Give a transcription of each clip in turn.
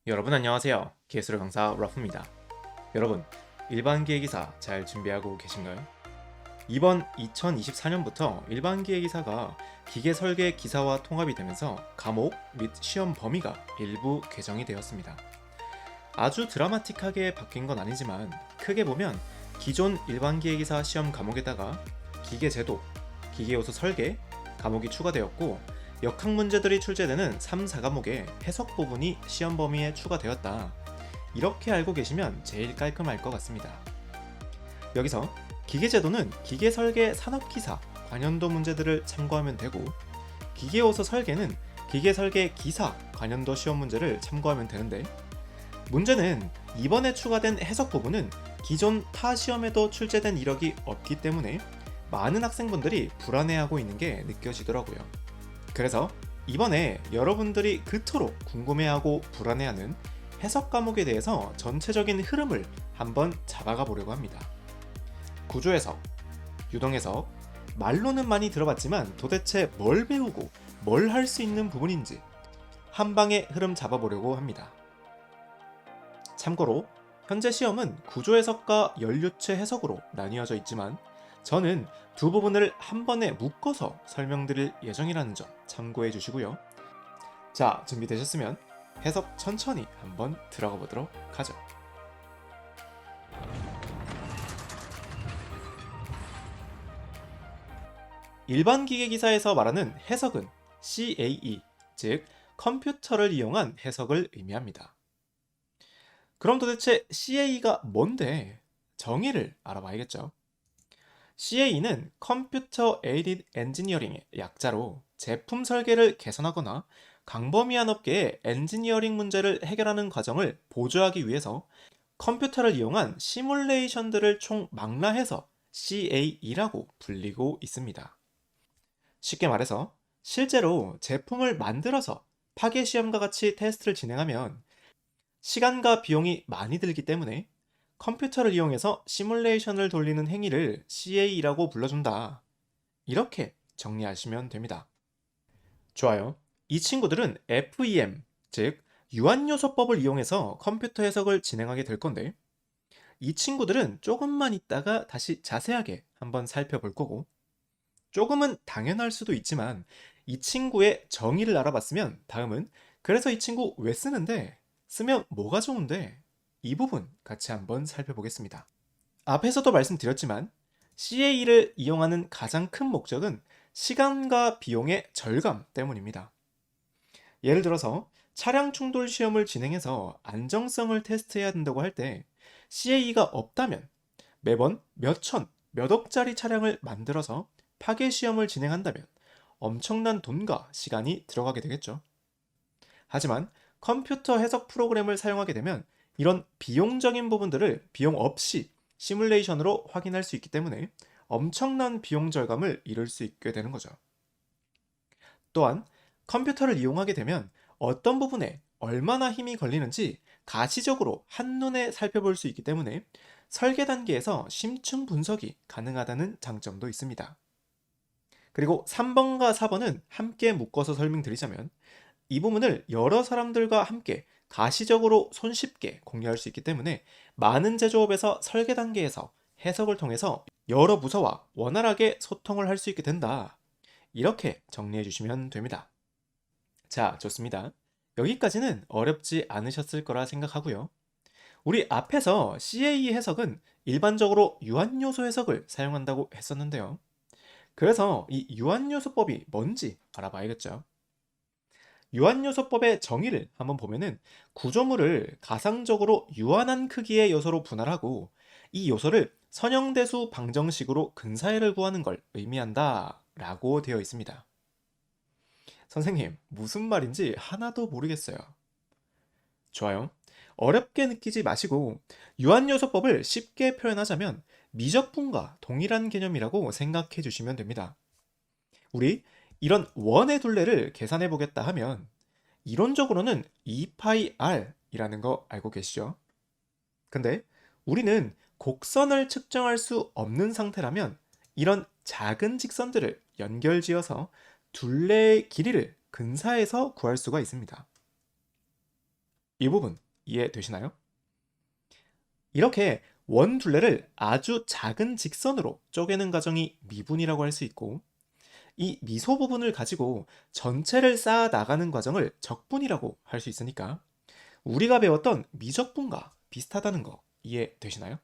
여러분 안녕하세요. 기술의 강사 라프입니다. 여러분, 일반 기획이사 잘 준비하고 계신가요? 이번 2024년부터 일반 기획이사가 기계 설계 기사와 통합이 되면서 과목 및 시험 범위가 일부 개정이 되었습니다. 아주 드라마틱하게 바뀐 건 아니지만 크게 보면 기존 일반 기획이사 시험 과목에다가 기계 제도, 기계 요소 설계 과목이 추가되었고 역학 문제들이 출제되는 3, 4과목의 해석 부분이 시험 범위에 추가되었다. 이렇게 알고 계시면 제일 깔끔할 것 같습니다. 여기서 기계 제도는 기계 설계 산업기사 관연도 문제들을 참고하면 되고 기계 요소 설계는 기계 설계 기사 관연도 시험 문제를 참고하면 되는데 문제는 이번에 추가된 해석 부분은 기존 타 시험에도 출제된 이력이 없기 때문에 많은 학생분들이 불안해하고 있는 게 느껴지더라고요. 그래서 이번에 여러분들이 그토록 궁금해하고 불안해하는 해석 과목에 대해서 전체적인 흐름을 한번 잡아가 보려고 합니다. 구조 해석, 유동 해석, 말로는 많이 들어봤지만 도대체 뭘 배우고 뭘 할 수 있는 부분인지 한 방에 흐름 잡아보려고 합니다. 참고로 현재 시험은 구조 해석과 연료체 해석으로 나뉘어져 있지만 저는 두 부분을 한 번에 묶어서 설명드릴 예정이라는 점 참고해 주시고요. 자, 준비되셨으면 해석 천천히 한번 들어가 보도록 하죠. 일반 기계 기사에서 말하는 해석은 CAE, 즉 컴퓨터를 이용한 해석을 의미합니다. 그럼 도대체 CAE가 뭔데? 정의를 알아봐야겠죠. CAE는 컴퓨터 에이디드 엔지니어링의 약자로 제품 설계를 개선하거나 광범위한 업계의 엔지니어링 문제를 해결하는 과정을 보조하기 위해서 컴퓨터를 이용한 시뮬레이션들을 총 망라해서 CAE라고 불리고 있습니다. 쉽게 말해서 실제로 제품을 만들어서 파괴 시험과 같이 테스트를 진행하면 시간과 비용이 많이 들기 때문에 컴퓨터를 이용해서 시뮬레이션을 돌리는 행위를 CA라고 불러준다. 이렇게 정리하시면 됩니다. 좋아요. 이 친구들은 FEM, 즉 유한요소법을 이용해서 컴퓨터 해석을 진행하게 될 건데 이 친구들은 조금만 있다가 다시 자세하게 한번 살펴볼 거고 조금은 당연할 수도 있지만 이 친구의 정의를 알아봤으면 다음은 그래서 이 친구 왜 쓰는데? 쓰면 뭐가 좋은데? 이 부분 같이 한번 살펴보겠습니다. 앞에서도 말씀드렸지만 CA를 이용하는 가장 큰 목적은 시간과 비용의 절감 때문입니다. 예를 들어서 차량 충돌 시험을 진행해서 안정성을 테스트해야 된다고 할 때 CA가 없다면 매번 몇 천, 몇 억짜리 차량을 만들어서 파괴 시험을 진행한다면 엄청난 돈과 시간이 들어가게 되겠죠. 하지만 컴퓨터 해석 프로그램을 사용하게 되면 이런 비용적인 부분들을 비용 없이 시뮬레이션으로 확인할 수 있기 때문에 엄청난 비용 절감을 이룰 수 있게 되는 거죠. 또한 컴퓨터를 이용하게 되면 어떤 부분에 얼마나 힘이 걸리는지 가시적으로 한눈에 살펴볼 수 있기 때문에 설계 단계에서 심층 분석이 가능하다는 장점도 있습니다. 그리고 3번과 4번은 함께 묶어서 설명드리자면 이 부분을 여러 사람들과 함께 가시적으로 손쉽게 공유할 수 있기 때문에 많은 제조업에서 설계 단계에서 해석을 통해서 여러 부서와 원활하게 소통을 할 수 있게 된다. 이렇게 정리해 주시면 됩니다. 자, 좋습니다. 여기까지는 어렵지 않으셨을 거라 생각하고요. 우리 앞에서 CAE 해석은 일반적으로 유한요소 해석을 사용한다고 했었는데요. 그래서 이 유한요소법이 뭔지 알아봐야겠죠. 유한요소법의 정의를 한번 보면은 구조물을 가상적으로 유한한 크기의 요소로 분할하고 이 요소를 선형대수 방정식으로 근사해를 구하는 걸 의미한다 라고 되어 있습니다. 선생님, 무슨 말인지 하나도 모르겠어요. 좋아요. 어렵게 느끼지 마시고 유한요소법을 쉽게 표현하자면 미적분과 동일한 개념이라고 생각해 주시면 됩니다. 우리 이런 원의 둘레를 계산해 보겠다 하면 이론적으로는 2πr 이라는 거 알고 계시죠? 근데 우리는 곡선을 측정할 수 없는 상태라면 이런 작은 직선들을 연결지어서 둘레의 길이를 근사해서 구할 수가 있습니다. 이 부분 이해되시나요? 이렇게 원둘레를 아주 작은 직선으로 쪼개는 과정이 미분이라고 할 수 있고, 이 미소 부분을 가지고 전체를 쌓아 나가는 과정을 적분이라고 할 수 있으니까 우리가 배웠던 미적분과 비슷하다는 거 이해되시나요?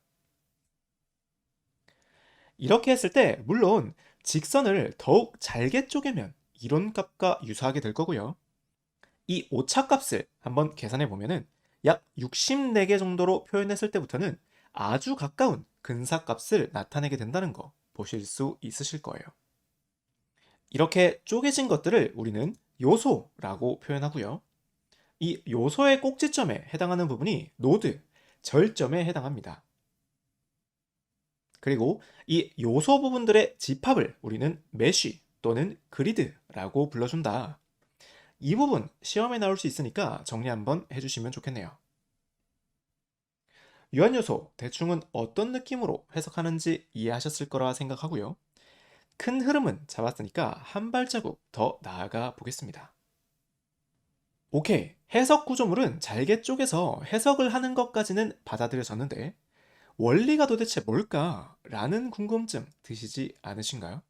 이렇게 했을 때 물론 직선을 더욱 잘게 쪼개면 이론값과 유사하게 될 거고요. 이 오차값을 한번 계산해 보면은 약 64개 정도로 표현했을 때부터는 아주 가까운 근사값을 나타내게 된다는 거 보실 수 있으실 거예요. 이렇게 쪼개진 것들을 우리는 요소라고 표현하고요. 이 요소의 꼭지점에 해당하는 부분이 노드, 절점에 해당합니다. 그리고 이 요소 부분들의 집합을 우리는 메쉬 또는 그리드라고 불러준다. 이 부분 시험에 나올 수 있으니까 정리 한번 해주시면 좋겠네요. 유한요소 대충은 어떤 느낌으로 해석하는지 이해하셨을 거라 생각하고요. 큰 흐름은 잡았으니까 한 발자국 더 나아가 보겠습니다. 오케이, 해석 구조물은 잘게 쪼개서 해석을 하는 것까지는 받아들여졌는데 원리가 도대체 뭘까? 라는 궁금증 드시지 않으신가요?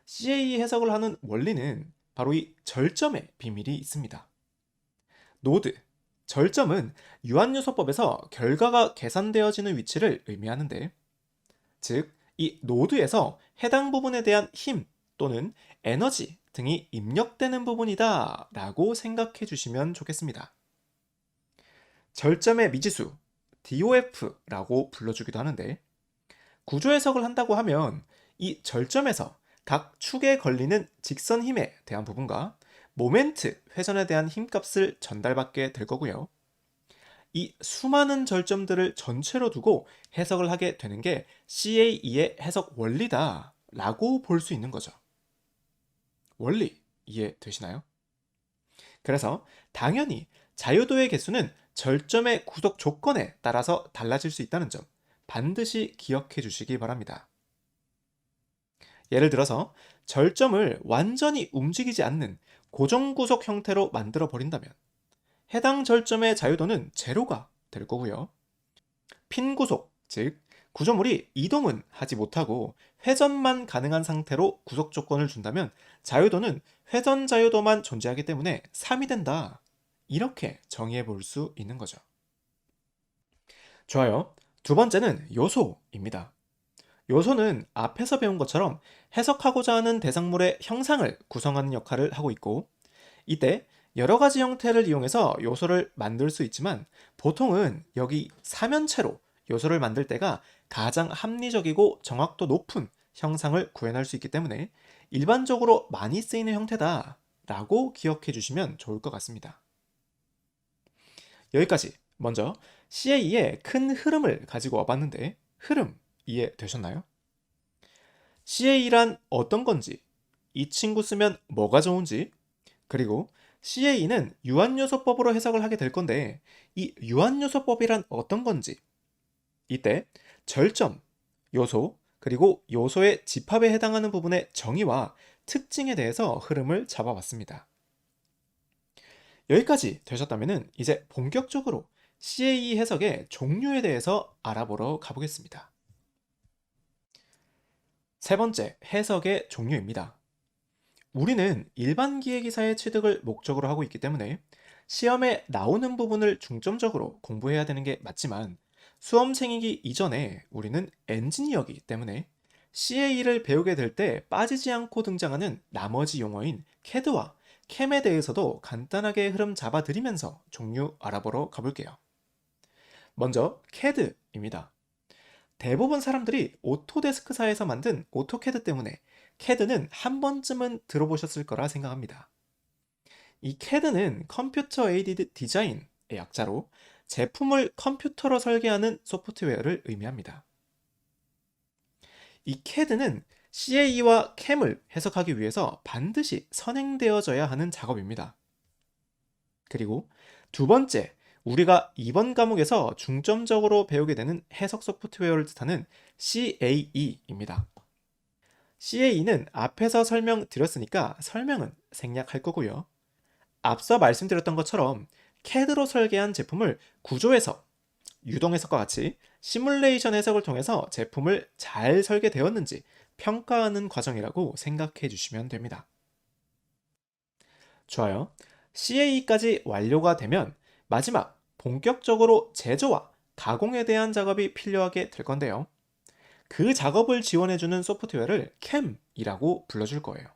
CA 해석을 하는 원리는 바로 이 절점의 비밀이 있습니다. 노드, 절점은 유한요소법에서 결과가 계산되어지는 위치를 의미하는데, 즉, 이 노드에서 해당 부분에 대한 힘 또는 에너지 등이 입력되는 부분이다 라고 생각해 주시면 좋겠습니다. 절점의 미지수, DOF라고 불러주기도 하는데, 구조 해석을 한다고 하면 이 절점에서 각 축에 걸리는 직선 힘에 대한 부분과 모멘트, 회전에 대한 힘값을 전달받게 될 거고요. 이 수많은 절점들을 전체로 두고 해석을 하게 되는 게 CAE의 해석 원리다 라고 볼 수 있는 거죠. 원리 이해되시나요? 그래서 당연히 자유도의 개수는 절점의 구속 조건에 따라서 달라질 수 있다는 점 반드시 기억해 주시기 바랍니다. 예를 들어서 절점을 완전히 움직이지 않는 고정구속 형태로 만들어 버린다면 해당 절점의 자유도는 제로가 될 거고요. 핀 구속, 즉 구조물이 이동은 하지 못하고 회전만 가능한 상태로 구속 조건을 준다면 자유도는 회전 자유도만 존재하기 때문에 3이 된다. 이렇게 정의해 볼 수 있는 거죠. 좋아요. 두 번째는 요소입니다. 요소는 앞에서 배운 것처럼 해석하고자 하는 대상물의 형상을 구성하는 역할을 하고 있고, 이때 여러 가지 형태를 이용해서 요소를 만들 수 있지만 보통은 여기 사면체로 요소를 만들 때가 가장 합리적이고 정확도 높은 형상을 구현할 수 있기 때문에 일반적으로 많이 쓰이는 형태다 라고 기억해 주시면 좋을 것 같습니다. 여기까지 먼저 CA의 큰 흐름을 가지고 와봤는데 흐름 이해되셨나요? CA란 어떤 건지, 이 친구 쓰면 뭐가 좋은지, 그리고 CA는 유한요소법으로 해석을 하게 될 건데 이 유한요소법이란 어떤 건지, 이때 절점, 요소, 그리고 요소의 집합에 해당하는 부분의 정의와 특징에 대해서 흐름을 잡아봤습니다. 여기까지 되셨다면 이제 본격적으로 CAE 해석의 종류에 대해서 알아보러 가보겠습니다. 세 번째, 해석의 종류입니다. 우리는 일반 기계기사의 취득을 목적으로 하고 있기 때문에 시험에 나오는 부분을 중점적으로 공부해야 되는 게 맞지만 수험생이기 이전에 우리는 엔지니어이기 때문에 CA를 배우게 될 때 빠지지 않고 등장하는 나머지 용어인 CAD와 CAM에 대해서도 간단하게 흐름 잡아드리면서 종류 알아보러 가볼게요. 먼저 CAD입니다. 대부분 사람들이 오토데스크사에서 만든 오토캐드 때문에 CAD는 한 번쯤은 들어보셨을 거라 생각합니다. 이 CAD는 컴퓨터 에이디드 디자인의 약자로 제품을 컴퓨터로 설계하는 소프트웨어를 의미합니다. 이 CAD는 CAE와 CAM을 해석하기 위해서 반드시 선행되어져야 하는 작업입니다. 그리고 두 번째, 우리가 이번 과목에서 중점적으로 배우게 되는 해석 소프트웨어를 뜻하는 CAE입니다. CAE는 앞에서 설명드렸으니까 설명은 생략할 거고요. 앞서 말씀드렸던 것처럼 CAD로 설계한 제품을 구조 해석, 유동 해석과 같이 시뮬레이션 해석을 통해서 제품을 잘 설계되었는지 평가하는 과정이라고 생각해 주시면 됩니다. 좋아요. CAE까지 완료가 되면 마지막 본격적으로 제조와 가공에 대한 작업이 필요하게 될 건데요. 그 작업을 지원해주는 소프트웨어를 CAM이라고 불러줄 거예요.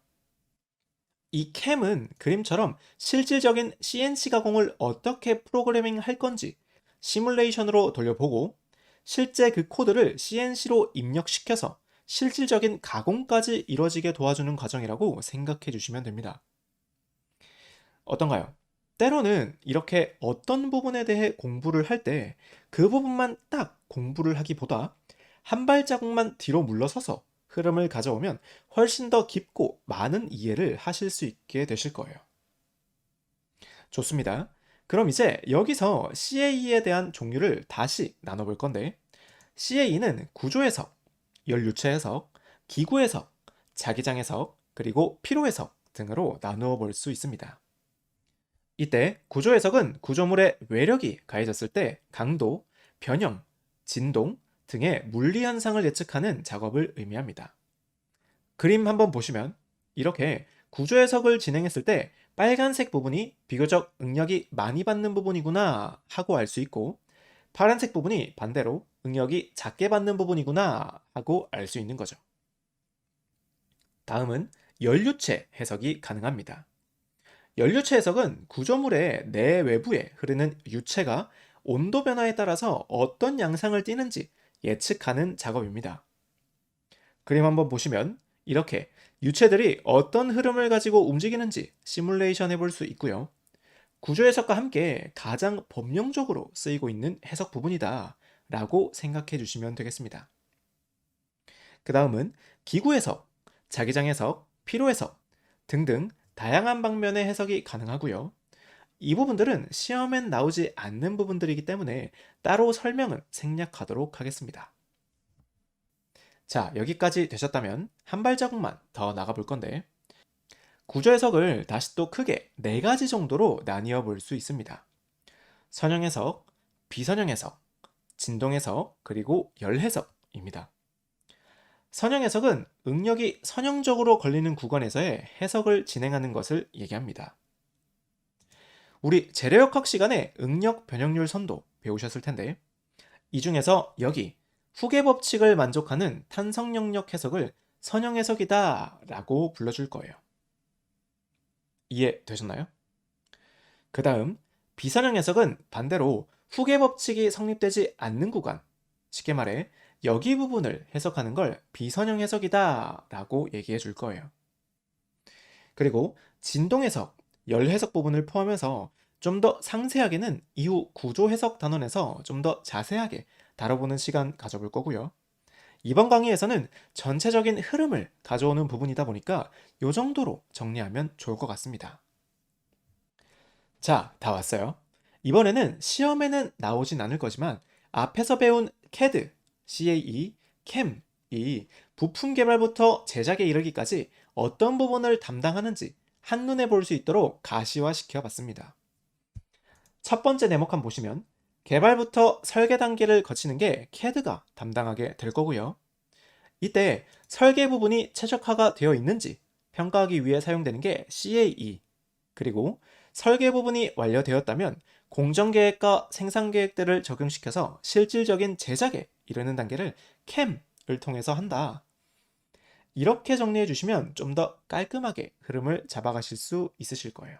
이 CAM은 그림처럼 실질적인 CNC 가공을 어떻게 프로그래밍 할 건지 시뮬레이션으로 돌려보고 실제 그 코드를 CNC로 입력시켜서 실질적인 가공까지 이루어지게 도와주는 과정이라고 생각해 주시면 됩니다. 어떤가요? 때로는 이렇게 어떤 부분에 대해 공부를 할 때 그 부분만 딱 공부를 하기보다 한 발자국만 뒤로 물러서서 흐름을 가져오면 훨씬 더 깊고 많은 이해를 하실 수 있게 되실 거예요. 좋습니다. 그럼 이제 여기서 CAE에 대한 종류를 다시 나눠볼 건데, CAE는 구조 해석, 연료체 해석, 기구 해석, 자기장 해석, 그리고 피로 해석 등으로 나누어 볼 수 있습니다. 이때 구조 해석은 구조물에 외력이 가해졌을 때 강도, 변형, 진동 등의 물리 현상을 예측하는 작업을 의미합니다. 그림 한번 보시면 이렇게 구조 해석을 진행했을 때 빨간색 부분이 비교적 응력이 많이 받는 부분이구나 하고 알 수 있고, 파란색 부분이 반대로 응력이 작게 받는 부분이구나 하고 알 수 있는 거죠. 다음은 연료체 해석이 가능합니다. 연료체 해석은 구조물의 내외부에 흐르는 유체가 온도 변화에 따라서 어떤 양상을 띠는지 예측하는 작업입니다. 그림 한번 보시면 이렇게 유체들이 어떤 흐름을 가지고 움직이는지 시뮬레이션 해볼 수 있고요. 구조 해석과 함께 가장 범용적으로 쓰이고 있는 해석 부분이다 라고 생각해 주시면 되겠습니다. 그 다음은 기구 해석, 자기장 해석, 피로 해석 등등 다양한 방면의 해석이 가능하고요. 이 부분들은 시험엔 나오지 않는 부분들이기 때문에 따로 설명은 생략하도록 하겠습니다. 자, 여기까지 되셨다면 한 발자국만 더 나가볼 건데, 구조 해석을 다시 또 크게 4가지 정도로 나뉘어 볼 수 있습니다. 선형 해석, 비선형 해석, 진동 해석, 그리고 열 해석입니다. 선형 해석은 응력이 선형적으로 걸리는 구간에서의 해석을 진행하는 것을 얘기합니다. 우리 재료역학 시간에 응력 변형률 선도 배우셨을 텐데, 이 중에서 여기 후계 법칙을 만족하는 탄성 영역 해석을 선형 해석이다 라고 불러줄 거예요. 이해되셨나요? 그 다음 비선형 해석은 반대로 후계 법칙이 성립되지 않는 구간, 쉽게 말해 여기 부분을 해석하는 걸 비선형 해석이다 라고 얘기해 줄 거예요. 그리고 진동 해석, 열 해석 부분을 포함해서 좀 더 상세하게는 이후 구조 해석 단원에서 좀 더 자세하게 다뤄보는 시간 가져볼 거고요. 이번 강의에서는 전체적인 흐름을 가져오는 부분이다 보니까 이 정도로 정리하면 좋을 것 같습니다. 자, 다 왔어요. 이번에는 시험에는 나오진 않을 거지만 앞에서 배운 CAD, CAE, CAM이 부품 개발부터 제작에 이르기까지 어떤 부분을 담당하는지 한눈에 볼 수 있도록 가시화시켜 봤습니다. 첫 번째 네모 칸 보시면 개발부터 설계 단계를 거치는 게 CAD가 담당하게 될 거고요. 이때 설계 부분이 최적화가 되어 있는지 평가하기 위해 사용되는 게 CAE, 그리고 설계 부분이 완료되었다면 공정계획과 생산계획들을 적용시켜서 실질적인 제작에 이르는 단계를 CAM을 통해서 한다. 이렇게 정리해 주시면 좀 더 깔끔하게 흐름을 잡아가실 수 있으실 거예요.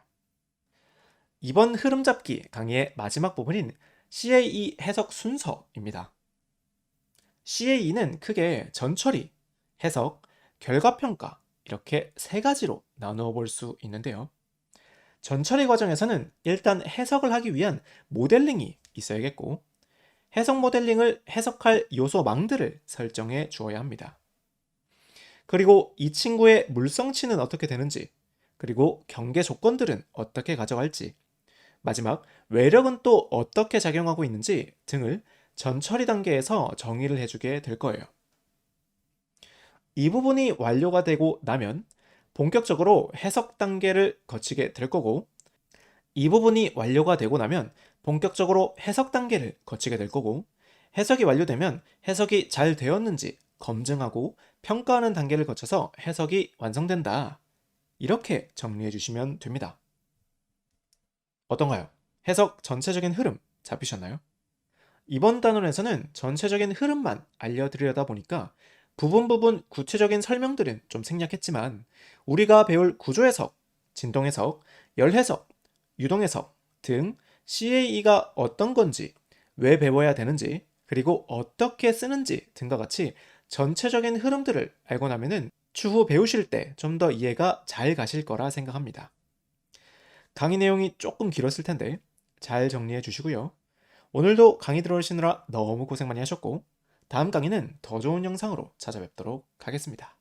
이번 흐름 잡기 강의의 마지막 부분인 CAE 해석 순서입니다. CAE는 크게 전처리, 해석, 결과평가 이렇게 3가지로 나누어 볼 수 있는데요. 전처리 과정에서는 일단 해석을 하기 위한 모델링이 있어야겠고, 해석 모델링을 해석할 요소망들을 설정해 주어야 합니다. 그리고 이 친구의 물성치는 어떻게 되는지, 그리고 경계 조건들은 어떻게 가져갈지, 마지막 외력은 또 어떻게 작용하고 있는지 등을 전처리 단계에서 정의를 해주게 될 거예요. 이 부분이 완료가 되고 나면 본격적으로 해석 단계를 거치게 될 거고, 이 부분이 완료가 되고 나면 본격적으로 해석 단계를 거치게 될 거고, 해석이 완료되면 해석이 잘 되었는지 검증하고 평가하는 단계를 거쳐서 해석이 완성된다. 이렇게 정리해 주시면 됩니다. 어떤가요? 해석 전체적인 흐름 잡히셨나요? 이번 단원에서는 전체적인 흐름만 알려드리려다 보니까 부분 구체적인 설명들은 좀 생략했지만, 우리가 배울 구조해석, 진동해석, 열해석, 유동해석 등 CAE가 어떤 건지, 왜 배워야 되는지, 그리고 어떻게 쓰는지 등과 같이 전체적인 흐름들을 알고 나면은 추후 배우실 때 좀 더 이해가 잘 가실 거라 생각합니다. 강의 내용이 조금 길었을 텐데 잘 정리해 주시고요. 오늘도 강의 들어오시느라 너무 고생 많이 하셨고, 다음 강의는 더 좋은 영상으로 찾아뵙도록 하겠습니다.